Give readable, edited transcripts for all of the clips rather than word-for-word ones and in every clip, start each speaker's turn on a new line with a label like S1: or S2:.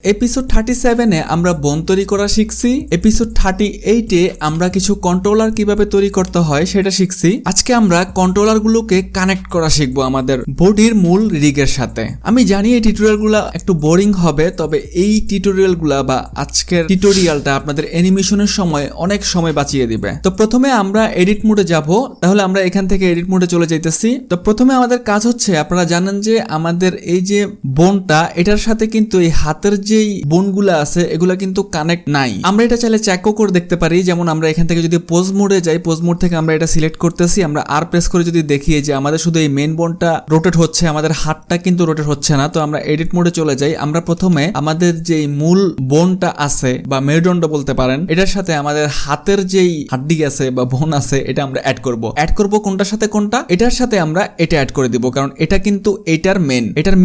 S1: Episode 37-এ আমরা বোন তৈরি করা শিখছি। এপিসোড 38-এ আমরা কিছু কন্ট্রোলার কিভাবে তৈরি করতে হয় সেটা শিখছি। আজকে আমরা কন্ট্রোলার গুলোকে কানেক্ট করা শিখবো আমাদের বডির মূল রিগের সাথে। আমি জানি এই টিউটোরিয়ালগুলো একটু বোরিং হবে, তবে এই টিউটোরিয়ালগুলা বা আজকের টিউটোরিয়ালটা আপনাদের অ্যানিমেশনের সময় অনেক সময় বাঁচিয়ে দিবে। তো প্রথমে আমরা এডিট মোডে যাব, তাহলে আমরা এখান থেকে এডিট মোডে চলে যাইতেছি। তো প্রথমে আমাদের কাজ হচ্ছে, আপনারা জানেন যে আমাদের এই যে বোনটা, এটার সাথে কিন্তু এই হাতের যেই বোনগুলো আছে এগুলা কিন্তু কানেক্ট নাই। আমরা এটা চাইলে চেকও করে দেখতে পারি। যেমন আমরা এখান থেকে যদি পোজ মোডে যাই, পোজ মোড থেকে আমরা এটা সিলেক্ট করতেছি, আমরা আর প্রেস করে যদি দেখি যে আমাদের শুধু এই মেইন বোনটা রোটেট হচ্ছে, আমাদের হাতটা কিন্তু রোটেট হচ্ছে না। তো আমরা এডিট মোডে চলে যাই। আমরা প্রথমে আমাদের যেই মূল বোনটা আছে বা মেরুদণ্ড বলতে পারেন, এটার সাথে আমাদের হাতের যেই হাড্ডি আছে বা বোন আছে এটা আমরা অ্যাড করব কোনটার সাথে কোনটা, এটার সাথে আমরা এটা অ্যাড করে দিব, কারণ এটা কিন্তু এটার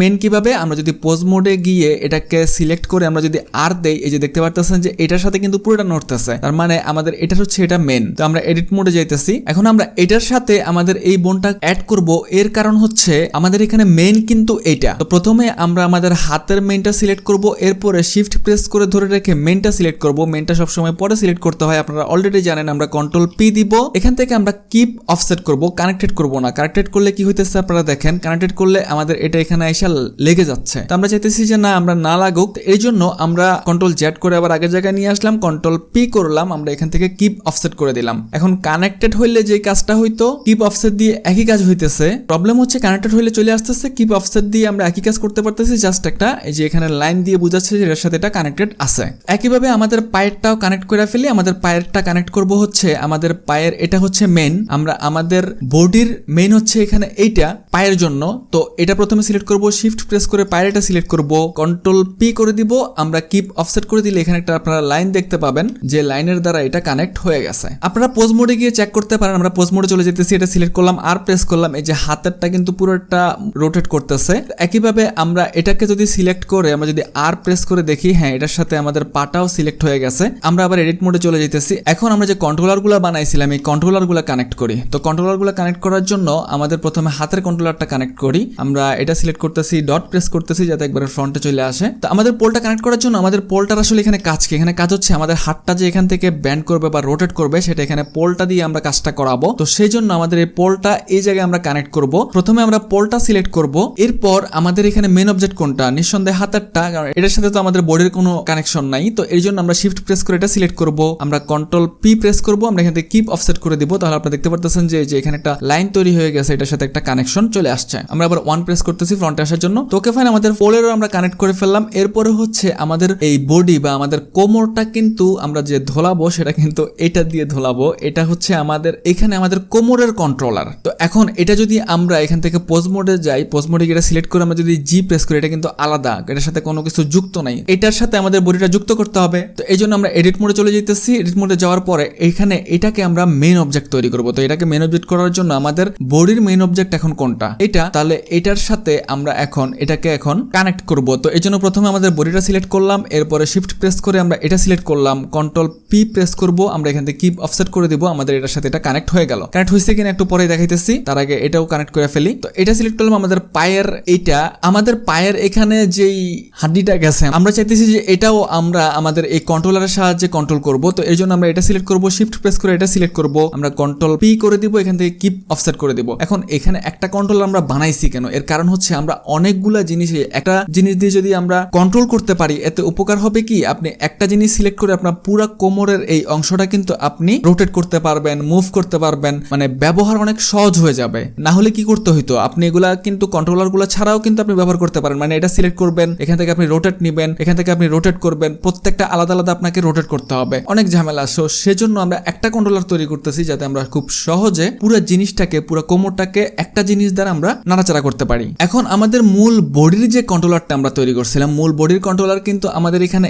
S1: মেন কিভাবে, আমরা যদি পোজ মোডে গিয়ে এটাকে সিলেক্ট করে আমরা যদি আর দেই, এই যে দেখতে পারতেছেন যে এটার সাথে কিন্তু পুরোটা নড়তেছে, তার মানে আমাদের এটার হচ্ছে এটা মেন। তো আমরা এডিট মোডে যাইতেছি। এখন আমরা এটার সাথে আমাদের এই বোনটা অ্যাড করব। এর কারণ হচ্ছে আমাদের এখানে মেন কিন্তু এইটা। তো প্রথমে আমরা আমাদের হাতের মেনটা সিলেক্ট করব, এরপরে শিফট প্রেস করে ধরে রেখে মেনটা সিলেক্ট করব। মেনটা সবসময় পরে সিলেক্ট করতে হয়, আপনারা অলরেডি জানেন। আমরা কন্ট্রোল পি দিব। এখান থেকে আমরা কিপ অফসেট করব, কানেক্টেড করব না। কানেক্টেড করলে কি হইতেছে আপনারা দেখেন, কানেক্টেড করলে আমাদের এটা এখানে এসে লেগে যাচ্ছে। তো আমরা চাইতেছি যে না, আমরা না লাগুক। এই জন্য আমরা কন্ট্রোল জেড করে আবার আগের জায়গায় নিয়ে আসলাম, কন্ট্রোল পি করলাম, আমরা এখান থেকে কিপ অফসেট করে দিলাম। এখন কানেক্টেড হইলে যে কাজটা হইতো, কিপ অফসেট দিয়ে একই কাজ হইতেছে। প্রবলেম হচ্ছে কানেক্টেড হইলে চলে আসতেছে, কিপ অফসেট দিয়ে আমরা একই কাজ করতে পারতেছি, জাস্ট একটা এই যে এখানে লাইন দিয়ে বোঝাচ্ছে যে এর সাথে এটা কানেক্টেড আছে। একইভাবে আমাদের পায়েরটাও কানেক্ট করে ফেলি। আমাদের পায়েরটা কানেক্ট করব হচ্ছে, আমাদের পায়ের এটা হচ্ছে মেন, আমরা আমাদের বডির মেন হচ্ছে এখানে এইটা পায়ের জন্য। তো এটা প্রথমে সিলেক্ট করব, শিফট প্রেস করে পায়ের এটা সিলেক্ট করব, কন্ট্রোল পি করে দিব। আমরা কিপ অফসেট করে দিলে এখানে একটা আপনারা লাইন দেখতে পাবেন, যে লাইনের দ্বারা এটা কানেক্ট হয়ে গেছে। আপনারা পোজ মোডে গিয়ে চেক করতে পারেন। আমরা পোজ মোডে চলে যেতেছি, এটা সিলেক্ট করলাম, আর প্রেস করলাম, এই যে হাতেরটা কিন্তু পুরোটা রোটেট করতেছে। একইভাবে আমরা এটাকে যদি সিলেক্ট করে আমরা যদি আর প্রেস করে দেখি, হ্যাঁ এটার সাথে আমাদের পাটাও সিলেক্ট হয়ে গেছে। আমরা আবার এডিট মোডে চলে যেতেছি। এখন আমরা যে কন্ট্রোলারগুলো বানাইছিলাম, এই কন্ট্রোলারগুলো কানেক্ট করি। তো কন্ট্রোলারগুলো কানেক্ট করার জন্য আমাদের প্রথমে হাতের কন্ট্রোলারটা কানেক্ট করি। আমরা এটা সিলেক্ট করতেছি, ডট প্রেস করতেছি যাতে একবারে ফ্রন্টে চলে আসে। তো আমাদের পোলটা কানেক্ট করার জন্য আমাদের পোলটার আসলে এখানে কাজ কি, এখানে কাজ হচ্ছে আমাদের হাতটা যে এখান থেকে ব্যান্ড করবে বা রোটেট করবে, সেটা এখানে পোলটা দিয়ে আমরা কাজটা করাবো। তো সেই জন্য আমাদের এই পোলটা এই জায়গায় আমরা কানেক্ট করব। প্রথমে আমরা পোলটা সিলেক্ট করব, এরপর আমাদের এখানে মেন অবজেক্ট কোনটা, নিঃসন্দেহে হাতেরটা, কারণ এটার সাথে তো আমাদের বডির কোনো কানেকশন নাই। তো এই জন্য আমরা শিফট প্রেস করে এটা সিলেক্ট করব, আমরা কন্ট্রোল পি প্রেস করব, আমরা এখান থেকে কিপ অফসেট করে দিব। তাহলে আপনারা দেখতে পারতেছেন যে এখানে একটা লাইন তৈরি হয়ে গেছে, এটার সাথে একটা কানেকশন চলে আসছে। আমরা আবার ওয়ান প্রেস করতেছি ফ্রন্টে আসার জন্য। তো ওকে ফাইন, আমাদের পোলেরও আমরা কানেক্ট করে ফেললাম। এরপরে হচ্ছে আমাদের এই বডি বা আমাদের কোমরটা কিন্তু আমরা যে ধোলাবো সেটা কিন্তু এটা দিয়ে ধোলাবো। এটা হচ্ছে আমাদের এখানে আমাদের কোমরের কন্ট্রোলার। তো এখন এটা যদি আমরা এখান থেকে পোজ মোডে যাই, পোজ মোডে গিয়ে সিলেক্ট করে আমরা যদি জি প্রেস করি, এটা কিন্তু আলাদা, এটার সাথে কোনো কিছু যুক্ত নাই। এটার সাথে আমাদের বডিটা যুক্ত করতে হবে। তো এই জন্য আমরা এডিট মোডে চলে যেতেছি। এডিট মোডে যাওয়ার পরে এখানে এটাকে আমরা মেইন অবজেক্ট তৈরি করব। তো এটাকে মেইন অবজেক্ট করার জন্য আমাদের বডির মেইন অবজেক্ট এখন কোনটা, এটা। তাহলে এটার সাথে আমরা এখন এটাকে এখন কানেক্ট করব। তো এই জন্য প্রথমে আমাদের বডিটা সিলেক্ট করলাম, এরপরে শিফট প্রেস করে আমরা এটা সিলেক্ট করলাম, কন্ট্রোল পি প্রেস করব, আমরা এখান থেকে কিপ অফসেট করে দিব। আমাদের এটার সাথে এটা কানেক্ট হয়ে গেল। কানেক্ট হয়েছে কিনা একটু পরে দেখাইতেছি, তার আগে এটাও কানেক্ট করে ফেলি। তো এটা সিলেক্ট করলাম, আমাদের পায়ের এইটা, আমাদের পায়ের এখানে যেই হাড্ডিটা গেছে, আমরা চাইতেছি যে এটাও আমরা আমাদের এই কন্ট্রোলারের সাহায্যে কন্ট্রোল করব। তো এই জন্য আমরা এটা সিলেক্ট করব, শিফট প্রেস করে এটা সিলেক্ট করব, আমরা কন্ট্রোল পি করে দিব, এখান থেকে কিপ অফসেট করে দিব। এখন এখানে একটা কন্ট্রোলার আমরা বানাইছি কেন, এর কারণ হচ্ছে আমরা অনেকগুলা জিনিস একটা জিনিস দিয়ে যদি আমরা কন্ট্রোল করতে পারি, এতে উপকার হবে কি, আপনি একটা জিনিস সিলেক্ট করে আপনার পুরো কোমরের এই অংশটা কিন্তু আপনি রোটেট করতে পারবেন, মুভ করতে পারবেন, মানে ব্যবহার অনেক সহজ হয়ে যাবে। না হলে কি করতে হইতো, আপনি এগুলা কিন্তু কন্ট্রোলার গুলা ছাড়াও কিন্তু আপনি ব্যবহার করতে পারেন। মানে এটা সিলেক্ট করবেন, এখান থেকে আপনি রোটেট নিবেন, এখান থেকে আপনি রোটেট করবেন, প্রত্যেকটা আলাদা আলাদা আপনাকে রোটেট করতে হবে, অনেক ঝামেলা। সেজন্য আমরা একটা কন্ট্রোলার তৈরি করতেছি যাতে আমরা খুব সহজে পুরো জিনিসটাকে, পুরো কোমরটাকে একটা জিনিস দ্বারা আমরা নাড়াচাড়া করতে পারি। এখন আমাদের মূল বডির যে কন্ট্রোলারটা আমরা তৈরি করছিলাম, মূল বডির কন্ট্রোলার কিন্তু আমাদের এখানে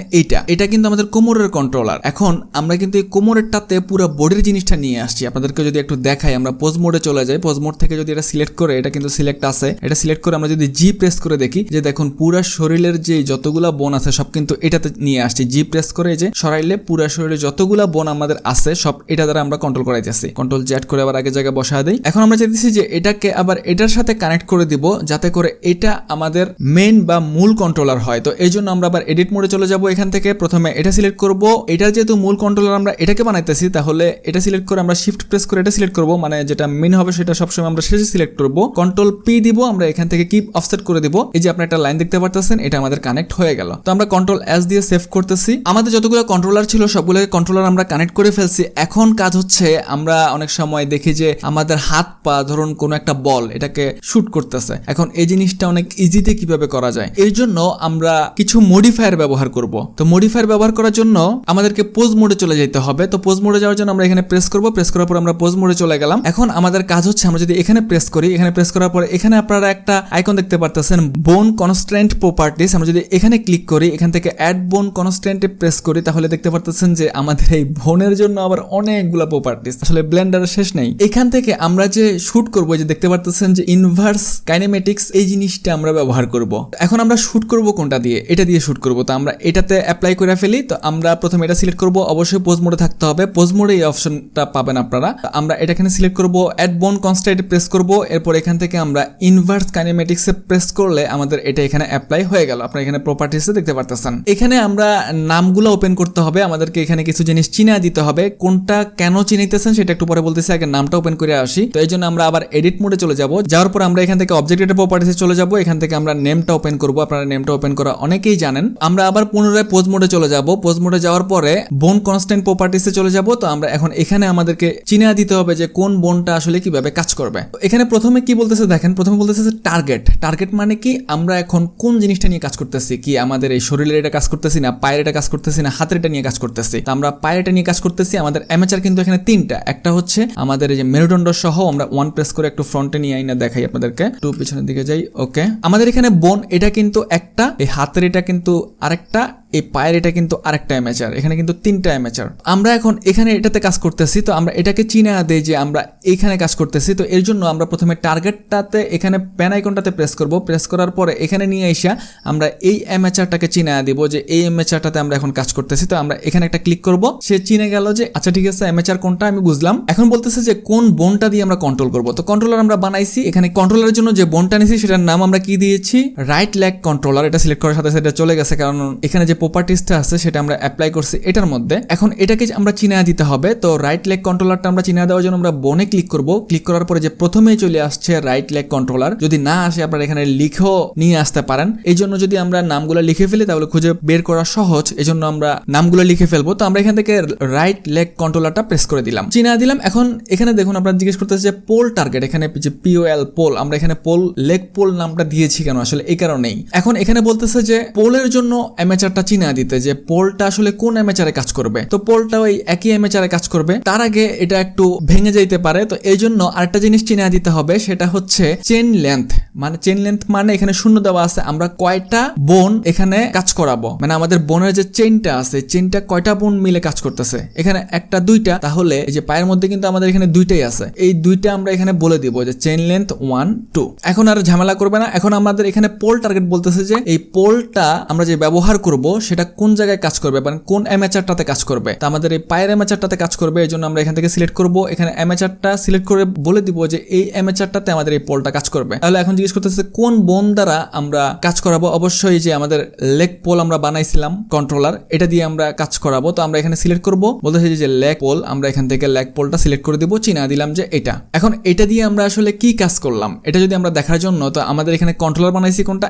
S1: এটা কিন্তু আমাদের কোমরের কন্ট্রোলার। এখন আমরা কিন্তু এই কোমরেরটাতে পুরো বডির জিনিসটা নিয়ে আসছি। আপনাদেরকে যদি একটু দেখাই, আমরা পোজ মোডে চলে যাই, পোজ মোড থেকে যদি এটা সিলেক্ট করে, এটা কিন্তু সিলেক্ট আছে, এটা সিলেক্ট করে আমরা যদি জি প্রেস করে দেখি, যে দেখুন পুরো শরীরের যে যতগুলা বোন আছে সব কিন্তু এটাতে নিয়ে আসছি। জি প্রেস করে যে সরাইলে পুরো শরীরে যতগুলা বোন আমাদের আছে সব এটা দ্বারা আমরা কন্ট্রোল করাইতেছি। কন্ট্রোল জেড করে আবার আগে জায়গায় বসায় দেই। এখন আমরা চাইতেছি যে এটাকে আবার এটার সাথে কানেক্ট করে দিব, যাতে করে এটা আমাদের মেইন বা মূল কন্ট্রোলার হয়। তো এই জন্য আমরা আবার এডিট মোডে চলে যাব। এখান থেকে প্রথমে এটা সিলেক্ট করব। এটার যেহেতু মূল কন্ট্রোলার আমরা এটাকে বানাইতেছি, তাহলে এটা সিলেক্ট করে আমরা শিফট প্রেস করে এটা সিলেক্ট করব, মানে যেটা মেন হবে সেটা সবসময় আমরা শেষে সিলেক্ট করব। কন্ট্রোল পি দিব, আমরা এখান থেকে কিপ অফসেট করে দিব। এই যে আপনি একটা লাইন দেখতে পারতেছেন, এটা আমাদের কানেক্ট হয়ে গেল। তো আমরা কন্ট্রোল এস দিয়ে সেভ করতেছি। আমাদের যতগুলো কন্ট্রোলার ছিল সবগুলো কন্ট্রোলার আমরা কানেক্ট করে ফেলছি। এখন কাজ হচ্ছে, আমরা অনেক সময় দেখি যে আমাদের হাত পা ধরুন কোনো একটা বল এটাকে শুট করতেছে। এখন এই জিনিসটা অনেক ইজিতে কিভাবে করা যায়, এর জন্য আমরা কিছু মডিফায়ার ব্যবহার করব। তো মডিফায়ার ব্যবহার করার জন্য আমাদেরকে পোজ মোডে চলে যেতে হবে। তো পোজ মোডে যাওয়ার জন্য আমরা এখানে প্রেস করব। প্রেস করার পর আমরা পোজ মোডে চলে গেলাম। এখন আমাদের কাজ হচ্ছে, আমরা যদি এখানে প্রেস করি, এখানে প্রেস করার পরে এখানে আপনারা একটা আইকন দেখতে পারতেছেন বোন কনস্ট্রেন্ট প্রপার্টিস। আমরা যদি এখানে ক্লিক করি, এখান থেকে অ্যাড বোন কনস্ট্রেন্টে প্রেস করি, তাহলে দেখতে পারতেছেন যে আমাদের এই বোনের জন্য আবার অনেকগুলা প্রপার্টিস, আসলে ব্লেন্ডারের শেষ নেই। এখান থেকে আমরা যে শুট করব, যে দেখতে পারতেছেন যে ইনভার্স কাইনেমেটিক্স, এই জিনিসটা আমরা ব্যবহার করব। এখন আমরা শুট করব কোনটা দিয়ে? এটা দিয়ে শুট করব। তো আমরা এটাতে অ্যাপ্লাই করে ফেলি। তো আমরা প্রথমে এটা সিলেক্ট করব, অবশ্যই পোজ মোডে থাকতে হবে। পোজ মোডে এই অপশনটা পাবেন আপনারা। আমরা এটা এখানে সিলেক্ট করব, অ্যাড বোন কনস্ট্রেন্ট প্রেস করব। এরপর এখান থেকে আমরা ইনভার্স কাইনেমেটিক্সে প্রেস করলে আমাদের এটা এখানে অ্যাপ্লাই হয়ে গেল। আপনারা এখানে প্রপার্টিসে দেখতে পারতেছেন। এখানে আমরা নামগুলো ওপেন করতে হবে, আমাদেরকে এখানে কিছু জিনিস চিনা দিতে হবে। কোনটা কেন চিনাইতেছেন সেটা একটু পরে বলতেছি, আগে নামটা ওপেন করে আসি। তো এই জন্য আমরা আবার এডিট মোডে চলে যাব। যাওয়ার পর আমরা এখান থেকে অবজেক্ট ডেটা প্রপার্টিসে চলে যাব। এখান থেকে আমরা নেমটা ওপেন করব। আপনারা নেমটা ওপেন করা অনেকেই জানেন। আমরা আবার পুনরায় পোজ মোডে চলে যাব। পোজ মোডে যাওয়ার পরে বোন কনস্ট্যান্ট প্রপার্টিসে চলে যাব। তো আমরা এখন এখানে আমাদেরকে চিনা দিতে হবে যে কোন বোনটা আসলে কিভাবে কাজ করবে। এখানে প্রথমে কি বলতেছে দেখেন, প্রথমে বলতেছে যে টার্গেট। টার্গেট মানে কি, আমরা এখন কোন জিনিসটা নিয়ে কাজ করতেছি, কি আমাদের এই শরীরের এটা কাজ করতেছি, না পায়ের এটা কাজ করতেছি, না হাতের এটা নিয়ে কাজ করতেছি। তো আমরা পায়ের এটা নিয়ে কাজ করতেছি। আমাদের অ্যামেচার কিন্তু এখানে তিনটা। একটা হচ্ছে আমাদের এই যে মেরুদণ্ড সহ, আমরা ওয়ান প্রেস করে একটু ফ্রন্টে নিয়ে আইনা দেখাই আপনাদেরকে, একটু পিছনের দিকে যাই। ওকে, আমাদের এখানে বোন এটা কিন্তু একটা, এই হাতের এটা কিন্তু আরেকটা, এই পায়ের এটা কিন্তু আরেকটা অ্যামেচার। এখানে কিন্তু তিনটা অ্যামেচার। আমরা এখন এখানে এটাতে কাজ করতেছি। তো আমরা এটাকে চিনা দেই যে আমরা এইখানে কাজ করতেছি। তো এর জন্য আমরা প্রথমে টার্গেটটাতে এখানে প্যান আইকনটাতে প্রেস করব। প্রেস করার পরে এখানে নিয়ে এসে আমরা এই অ্যামেচারটাকে চিনা দিব যে এই অ্যামেচারটাতে আমরা এখন কাজ করতেছি। তো আমরা এখানে একটা ক্লিক করব, সে চিনে গেল যে আচ্ছা ঠিক আছে অ্যামেচার কোনটা আমি বুঝলাম। এখন বলতেছে যে কোন বোনটা দিয়ে আমরা কন্ট্রোল করব। তো কন্ট্রোলার আমরা বানাইছি, এখানে কন্ট্রোলারের জন্য যে বোনটা নিয়েছি সেটার নাম আমরা কি দিয়েছি, রাইট লেগ কন্ট্রোলার। এটা সিলেক্ট করার সাথে সাথে চলে গেছে, কারণ এখানে যে প্রপার্টিসটা আছে সেটা আমরা অ্যাপ্লাই করছি এটার মধ্যে। এখন এটাকে আমরা চিনা দিতে হবে। তো রাইট লেগ কন্ট্রোলারটা আমরা চিনা দেওয়ার জন্য আমরা বোনে ক্লিক করব। ক্লিক করার পরে যে প্রথমেই চলে আসছে রাইট লেগ কন্ট্রোলার, যদি না আসে আপনারা এখানে লিখেও নিয়ে আসতে পারেন। এই জন্য যদি আমরা নামগুলো লিখে ফেলি তাহলে খুঁজে বের করা সহজ, এই জন্য আমরা নামগুলো লিখে ফেলবো। তো আমরা এখান থেকে রাইট লেগ কন্ট্রোলারটা প্রেস করে দিলাম, চিনা দিলাম। এখন এখানে দেখুন আপনারা জিজ্ঞেস করতেছে যে পোল টার্গেট, এখানে যে POL পোল, আমরা এখানে পোল লেগ পোল নামটা দিয়েছি কেন, আসলে এই কারণেই। এখন এখানে বলতেছে যে পোলের জন্য অ্যামেচারটা চিনা দিতে, যে পোলটা আসলে কোন অ্যামেচারে কাজ করবে। তো পোলটা ওই একই অ্যামেচারে কাজ করবে, তার আগে এটা একটু ভেঙে যাইতে পারে। তো এই জন্য আরেকটা জিনিস চিনা দিতে হবে, সেটা হচ্ছে চেইন লেন্থ। মানে চেইন লেন্থ মানে এখানে শূন্য দেওয়া আছে, আমরা কয়টা বোন এখানে কাজ করাবো, মানে আমাদের বোনের যে চেইনটা আছে, চেইনটা কয়টা বোন মিলে কাজ করতেছে। এখানে একটা দুইটা, তাহলে এই যে পায়ের মধ্যে কিন্তু আমাদের এখানে দুইটাই আছে, এই দুইটা আমরা এখানে বলে দিব যে চেইন লেন্থ 1 2। এখন আর ঝামেলা করবে না। এখন আমাদের এখানে পোল টার্গেট বলতেছে যে এই পোলটা আমরা যে ব্যবহার করব সেটা কোন জায়গায় কাজ করবে, মানে কোন অ্যামেচারটাতে কাজ করবে। তো আমাদের এই পায়ের অ্যামেচারটাতে কাজ করবে, এই জন্য আমরা এখান থেকে সিলেক্ট করব। এখানে অ্যামেচারটা সিলেক্ট করে বলে দিব যে এই অ্যামেচারটাতে আমাদের এই পোলটা কাজ করবে। তাহলে এখন জিজ্ঞেস করতেছে কোন বোন দ্বারা আমরা কাজ করাবো। অবশ্যই যে আমাদের লেগ পোল আমরা বানাইছিলাম কন্ট্রোলার, এটা দিয়ে আমরা কাজ করাবো। তো আমরা এখানে সিলেক্ট করব, বলতেছে যে লেগ পোল, আমরা এখান থেকে লেগ পোলটা সিলেক্ট করে দিব, চিনা দিলাম যে এটা। এখন এটা দিয়ে আমরা আসলে কি কাজ করলাম এটা যদি আমরা দেখার জন্য, তো আমাদের এখানে কন্ট্রোলার বানাইছি কোনটা,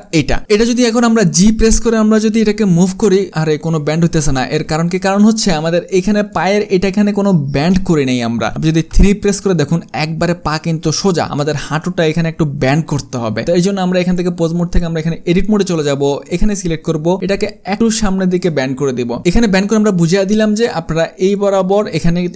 S1: এটা যদি এখন আমরা জি প্রেস করে আমরা যদি এটাকে মুভ করি, আরে কোনো ব্যান্ড হইতেছে না। এর কারণ কি, কারণ হচ্ছে আমাদের এখানে পায়ের এটা এখানে কোনো ব্যান্ড করে নেই আমরা। যদি 3 প্রেস করে দেখুন একবারে পা কিন্তু সোজা, আমাদের হাঁটুটা এখানে একটু ব্যান্ড করতে হবে। তো এই জন্য আমরা এখান থেকে পোজ মোড থেকে আমরা এখানে এডিট মোডে চলে যাব। এখানে সিলেক্ট করব, এটাকে একটু সামনের দিকে ব্যান্ড করে দিব। এখানে ব্যান্ড করে আমরা বুঝিয়ে দিলাম যে আপনারা এই বরাবর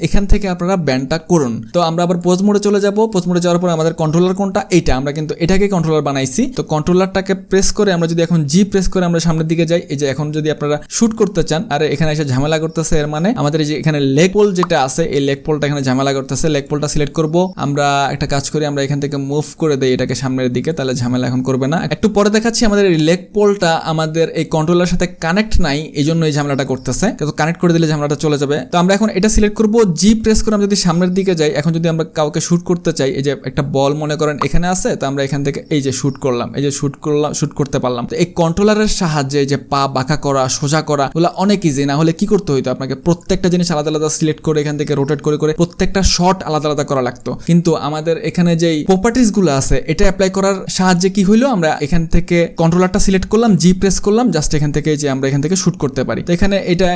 S1: এখান থেকে আপনারা ব্যান্ডটা করুন। তো আমরা আবার পোজ মোডে চলে যাব। পোজ মোডে যাওয়ার পর আমাদের কন্ট্রোলার কোনটা, এইটা। আমরা কিন্তু এটাকে কন্ট্রোলার বানাইছি। তো কন্ট্রোলারটাকে প্রেস করে আমরা যদি এখন জি প্রেস করে আমরা সামনের দিকে যাই, এই যে এখন যদি আপনারা শুট করতে চান, আর এখানে এসে ঝামেলা করতেছে, এর মানে আমাদের এই যে এখানে লেগ পোল যেটা আছে, এই লেগ পোলটা এখানে ঝামেলা করতেছে। লেগ পোলটা সিলেক্ট করব, আমরা একটা কাজ করি, আমরা এখান থেকে মুভ করে দেই এটাকে সামনের দিকে, তাহলে ঝামেলা এখন করবে না। একটু পরে দেখাচ্ছি। আমাদের এই লেগ পোলটা আমাদের এই কন্ট্রোলার সাথে কানেক্ট নাই, এই জন্য এই ঝামেলাটা করতেছে। কিন্তু কানেক্ট করে দিলে ঝামেলাটা চলে যাবে। তো আমরা এখন এটা সিলেক্ট করব, জি প্রেস করে আমরা যদি সামনের দিকে যাই, এখন যদি আমরা কাউকে শুট করতে চাই, এই যে একটা বল মনে করেন এখানে আছে, তো আমরা এখান থেকে এই যে শুট করলাম, এই যে শুট করলাম, শুট করতে পারলাম। তো এই কন্ট্রোলারের সাহায্যে যে পা বাঁকা করা সোজা করা ওগুলো অনেক ইজি। না হলে কি করতে হইতো, আপনাকে প্রত্যেকটা জিনিস আলাদা আলাদা সিলেক্ট করে এখান থেকে রোটেট করে করে প্রত্যেকটা শট আলাদা আলাদা করা লাগতো। কিন্তু আমাদের এখানে যেই প্রপার্টিজ গুলো আছে এটা অ্যাপ্লাই করার সাহায্যে কি হইলো, আমরা এখান থেকে কন্ট্রোলারটা সিলেক্ট করলাম, জি প্রেস করলাম, জাস্ট এখান থেকে যে আমরা এখান থেকে শুট করতে পারি। তো এখানে এটা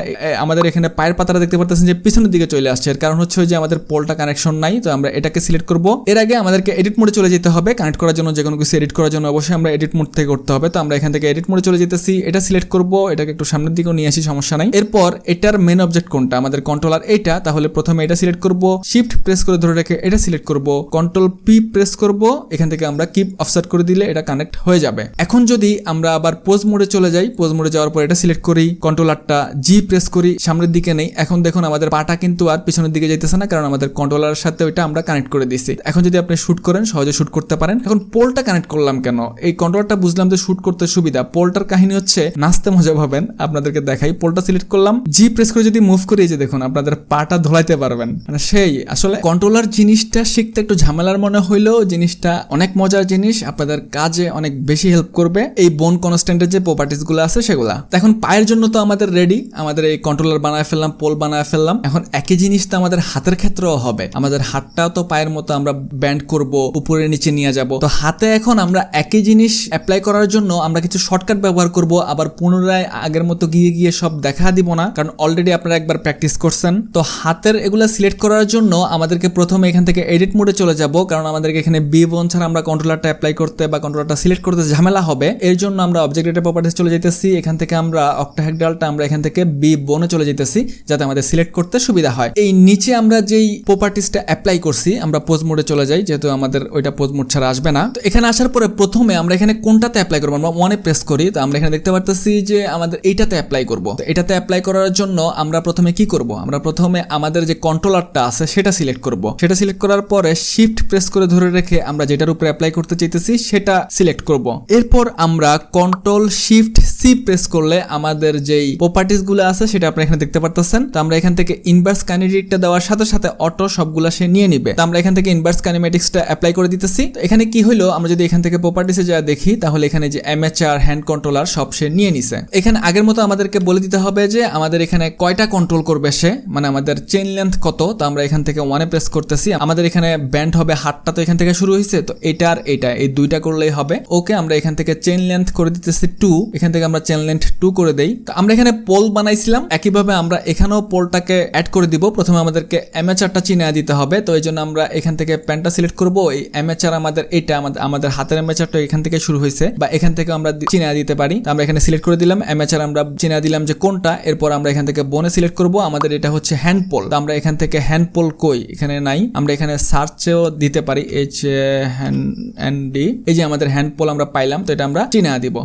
S1: আমাদের এখানে পায়ের পাতাটা দেখতে পারতেছেন যে পিছনের দিকে চলে আসছে। এর কারণ হচ্ছে যে আমাদের পোলটা কানেকশন নাই। তো আমরা এটাকে সিলেক্ট করব। এর আগে আমাদেরকে এডিট মোডে চলে যেতে হবে। কানেক্ট করার জন্য যে কোনো কিছু এডিট করার জন্য অবশ্যই আমরা এডিট মোড থেকে করতে হবে। তো আমরা এখান থেকে এডিট মোডে চলে যেতেছি, এটা সিলেক্ট করব, এটাকে একটু সামনের দিকে নিয়ে আসি, সমস্যা নাই। এরপর এটার মেন অবজেক্ট কোনটা, আমাদের কন্ট্রোলার এটা, তাহলে প্রথমে এটা সিলেক্ট করব, শিফট প্রেস করে ধরে রেখে এটা সিলেক্ট করব, কন্ট্রোল পি প্রেস করব, এখান থেকে আমরা কিপ অফসেট করে দিলে এটা কানেক্ট হয়ে যাবে। এখন যদি আমরা আবার পোজ মোডে চলে যাই, পোজ মোডে যাওয়ার পর এটা সিলেক্ট করি, কন্ট্রোলারটা জি প্রেস করি, সামনের দিকে নেই। এখন দেখুন আমাদের পাটা কিন্তু আর পিছনের দিকে যাইতেছে না, কারণ আমাদের কন্ট্রোলারের সাথে ওইটা আমরা কানেক্ট করে দিছি। এখন যদি আপনি শুট করেন সহজে শুট করতে পারেন। এখন পোলটা কানেক্ট করলাম কেন, এই কন্ট্রোলারটা বুঝলাম যে শুট করতে সুবিধা। পোলটার কাহিনী হচ্ছে নাচতে মজা পাবেন, আপনাদেরকে দেখাই। পোলটা সিলেক্ট করলাম, জি প্রেস করে যদি মুভ করি, যে দেখুন আপনাদের পাটা ধোলাইতে পারবেন। মানে সেই আসলে কন্ট্রোলার জিনিসটা শিখতে একটু ঝামেলার মনে হইলেও জিনিসটা অনেক মজার জিনিস, আপনাদের কাজে অনেক বেশি হেল্প করবে। এই বোন কনস্ট্যান্টের যে প্রপার্টিস গুলো আছে সেগুলা। এখন পায়ের জন্য তো আমাদের রেডি, আমাদের এই কন্ট্রোলার বানায় ফেললাম, পোল বানায় ফেললাম। এখন একই জিনিস তো আমাদের হাতের ক্ষেত্রেও হবে। আমাদের হাতটাও তো পায়ের মতো আমরা ব্যান্ড করব, উপরে নিচে নিয়ে যাব। তো হাতে এখন আমরা একই জিনিস অ্যাপ্লাই করার জন্য আমরা কিছু শর্টকাট ব্যবহার করব। আবার পুনরায় আগের মতো গিয়ে গিয়ে সব দেখা দিব না, কারণ অলরেডি আপনারা একবার প্র্যাকটিস করছেন। তো হাতের এগুলা সিলেক্ট করার জন্য আমাদেরকে প্রথমে এখান থেকে এডিট মোডে চলে যাব, কারণ আমাদেরকে এখানে বি1 ছাড়া আমরা কন্ট্রোলারটা অ্যাপ্লাই করতে বা কন্ট্রোলারটা সিলেক্ট করতে ঝামেলা হবে। এর জন্য আমরা অবজেক্ট ডেটা প্রপার্টিস চলে যাইতেছি। এখান থেকে আমরা অক্টাহেড্রালটা আমরা এখান থেকে বি1 চলে যাইতেছি, যাতে আমাদের সিলেক্ট করতে সুবিধা হয়। এই নিচে আমরা যেই প্রপার্টিসটা অ্যাপ্লাই করছি, আমরা পোজ মোডে চলে যাই, যেহেতু আমাদের ওইটা পোজ মোড ছাড়া আসবে না। তো এখানে আসার পরে প্রথমে আমরা এখানে কোনটাতে অ্যাপ্লাই করবো, আমরা 1 প্রেস করি। তো আমরা এখানে দেখতে পারতেছি যে আমাদের এইটাতে অ্যাপ্লাই করব। তো এটাতে অ্যাপ্লাই করার জন্য আমরা প্রথমে কি করব, আমরা প্রথমে আমাদের যে কন্ট্রোলারটা আছে সেটা সিলেক্ট করব। সেটা সিলেক্ট করার পরে শিফট প্রেস করে ধরে রেখে আমরা যেটার উপরে অ্যাপ্লাই করতে চাইতেছি সেটা সিলেক্ট করব। এরপর আমরা কন্ট্রোল শিফট সি প্রেস করলে আমাদের যেই প্রপার্টিস গুলো আছে সেটা আপনি এখানে দেখতে পারতেছেন। তো আমরা এখান থেকে ইনভার্স কাইনেটিকটা দেওয়ার সাথে সাথে অটো সবগুলা সে নিয়ে নিবে। তো আমরা এখান থেকে ইনভার্স কাইনেমেটিক্সটা অ্যাপ্লাই করে দিতেছি। তো এখানে কি হলো, আমরা যদি এখান থেকে প্রপার্টিসে যা দেখি, তাহলে এখানে যে অ্যামেচার হ্যান্ড কন্ট্রোলার সব সে নিয়ে নিছে। এখানে আগের মতো আমাদেরকে বলে দিতে হবে যে আমাদের এখানে কয়টা কন্ট্রোল করবে সে, মানে আমাদের চেইন লেন্থ কত। তো আমরা এখান থেকে 1 প্রেস করতেছি, আমাদের এখানে ব্যান্ড হবে, হাতটা তো এখান থেকে শুরু হয়েছে, তো এটা আর এটা এই দুইটা করলেই হবে। ওকে, আমরা এখান থেকে চেইন লেন্থ করে দিতেছি 2, এখান থেকে আমরা চেইন লেন্থ 2 করে দেই। তো আমরা এখানে পোল বানাইছিলাম, একইভাবে আমরা এখানেও পোলটাকে অ্যাড করে দিব। প্রথমে আমাদেরকে অ্যামেচারটা চিনে দিতে হবে। তো এই জন্য আমরা এখান থেকে প্যানটা সিলেক্ট করব। এই অ্যামেচার আমাদের এটা আমাদের হাতের অ্যামেচারটা এখান থেকে শুরু হয়েছে, বা এখান থেকে আমরা চিনে দিতে পারি। আমরা এখানে সিলেক্ট করে দিলাম অ্যামেচার, আমরা চিনে দিলাম যে কোনটা। এরপর আমরা এখান থেকে বোনে সিলেক্ট করব, আমাদের এটা হচ্ছে হ্যান্ড পোল। তো আমরা এখান থেকে হ্যান্ড পোল কই, এখানে নাই, আমরা এখানে সার্চেও দিতে পারি HND। এই যে আমাদের হ্যান্ড পোল আমরা পাইলাম, তো এটা আমরা চিনে দিব।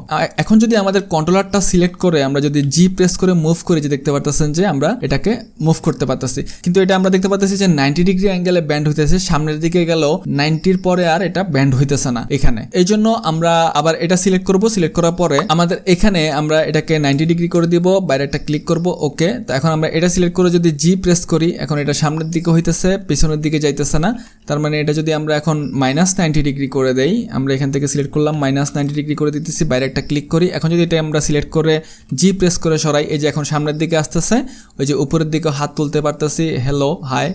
S1: এখন যদি আমাদের কন্ট্রোলারটা সিলেক্ট করে আমরা যদি জি প্রেস করে মুভ করি, যে দেখতে পারতেছেন যে আমরা এটাকে মুভ করতে পারতেছি, কিন্তু এটা আমরা দেখতে পারতেছি যে 90 ডিগ্রি অ্যাঙ্গেলে ব্যান্ড হইতেছে। সামনের দিকে গেল 90-র পরে আর এটা ব্যান্ড হইতেছে না এখানে। এই জন্য আমরা আবার এটা সিলেক্ট করব। সিলেক্ট করার পরে আমাদের এখানে আমরা এটাকে 90 ডিগ্রি করে দিব, বাইরে একটা ক্লিক করব। ওকে, তো এখন আমরা এটা সিলেক্ট করে যদি জি প্রেস করি, এখন এটা সামনের দিকে হইতেছে, পিছনের দিকে যাইতেছে না। তার মানে এটা যদি আমরা এখন -90 ডিগ্রি করে দেই, আমরা এখান থেকে সিলেক্ট করলাম -90 ডিগ্রি করে দিতেছি, বাইরে একটা ক্লিক করি। এখন যদি এটা আমরা সিলেক্ট করে জি প্রেস করে সরাই, এই যে এখন সামনের দিকে আসতেছে, ওই যে উপরের দিকে হাত তুলতে পারতেছি, হ্যালো হাই।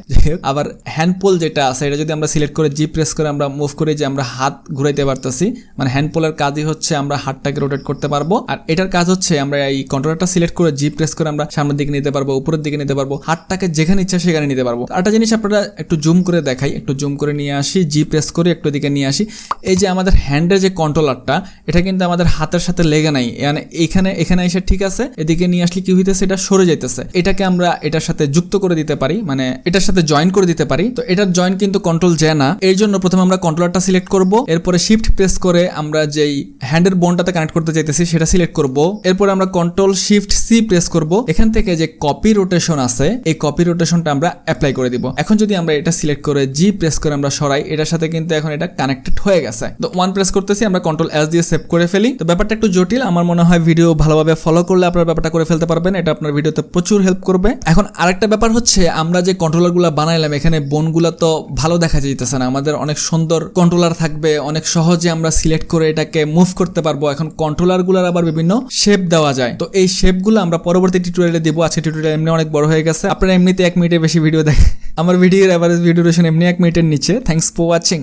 S1: আবার হ্যান্ড পোল যেটা আছে এটা যদি আমরা সিলেক্ট করে জি প্রেস করে আমরা মুভ করি, যে আমরা হাত ঘুরাইতে পারতেছি। মানে হ্যান্ড পোলের কাজই হচ্ছে আমরা হাতটাকে রোটেট করতে পারবো, আর এটার কাজ হচ্ছে আমরা এই কন্ট্রোলারটা সিলেক্ট করে জি প্রেস করে আমরা সামনের দিকে নিতে পারবো, উপরের দিকে নিতে পারবো, হাতটাকে যেখানে ইচ্ছা সেখানে নিতে পারবো। আরেকটা জিনিস আপনারা একটু জুম করে দেখাই, একটু জুম করে নিয়ে আসি, জি প্রেস করে একটু দিকে নিয়ে আসি। এই যে আমাদের হ্যান্ডের যে কন্ট্রোলারটা, এটা কিন্তু আমাদের হাতের সাথে লেগে নাই, মানে এখানে এসে ঠিক আছে, এদিকে নিয়ে আসলে কি হইতেছে, এটা সরে যাইতেছে। এটাকে আমরা এটার সাথে যুক্ত করে দিতে পারি, মানে এটার সাথে জয়েন করে দিতে পারি। তো এটার জয়েন কিন্তু কন্ট্রোল যায় না, এই জন্য প্রথমে আমরা কন্ট্রোলারটা সিলেক্ট করব। এরপরে শিফট প্রেস করে আমরা যেই হ্যান্ডের বোনটাতে কানেক্ট করতে চাইতেছি সেটা সিলেক্ট করব। এরপরে আমরা কন্ট্রোল শিফট সি প্রেস করব। এখান থেকে যে কপি রোটেশন আছে, এই কপি রোটেশনটা আমরা অ্যাপ্লাই করে দিব। এখন যদি আমরা এটা সিলেক্ট করে জি প্রেস করে আমরা সরাই, এটার সাথে কিন্তু এখন এটা কানেক্টেড হয়ে গেছে। তো 1 প্রেস করতেছি, আমরা কন্ট্রোল এস দিয়ে সেভ করে ফেলি। তো ব্যাপারটা একটু জটিল, আমার মনে হয় ভিডিও ভালোভাবে ফলো করলে আপনারা ব্যাপারটা করে ফেলতে পারবেন, এটা আপনার ভিডিওতে প্রচুর হেল্প করবে। এখন আরেকটা ব্যাপার হচ্ছে, আমরা যে কন্ট্রোলারগুলো বানাইলাম এখানে বোনগুলো তো ভালো দেখা যাইতেছে না। আমাদের অনেক সুন্দর কন্ট্রোলার থাকবে, অনেক সহজে আমরা সিলেক্ট করে এটাকে মুভ করতে পারবো। এখন কন্ট্রোলারগুলো এগুলোর আবার বিভিন্ন শেপ দেওয়া যায়। তো এই শেপগুলো আমরা পরবর্তী টিউটোরিয়ালে দিব। আজকে টিউটোরিয়াল এমনি অনেক বড় হয়ে গেছে, আপনারা এমনিতে 1 মিনিটের বেশি ভিডিও দেখেন, আমার ভিডিওর এভারেজ ভিডিও ডিউরেশন এমনি 1 মিনিটের নিচে। Thanks for watching.